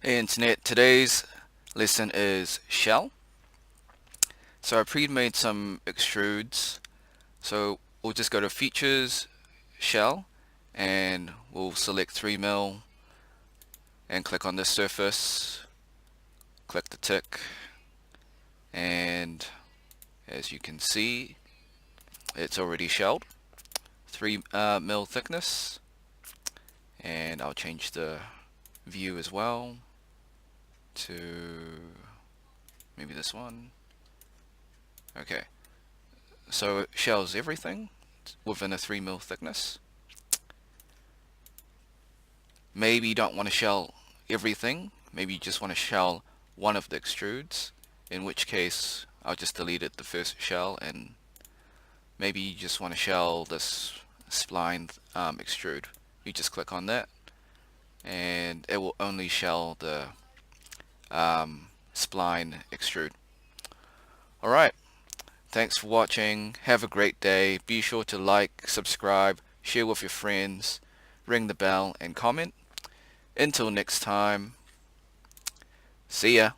Hey Internet, today's lesson is shell. So I pre-made some extrudes. So we'll just go to features, shell, and we'll select 3mm and click on this surface, click the tick, and as you can see, it's already shelled. 3mm thickness, and I'll change the view as well to maybe this one. Okay, so it shells everything within a 3mm thickness. Maybe you don't want to shell everything. Maybe you just want to shell one of the extrudes, in which case I'll just delete the first shell, and maybe you just want to shell this spline extrude. You just click on that and it will only shell the spline extrude. Alright, thanks for watching. Have a great day. Be sure to like, subscribe, share with your friends, ring the bell, and comment. Until next time, see ya.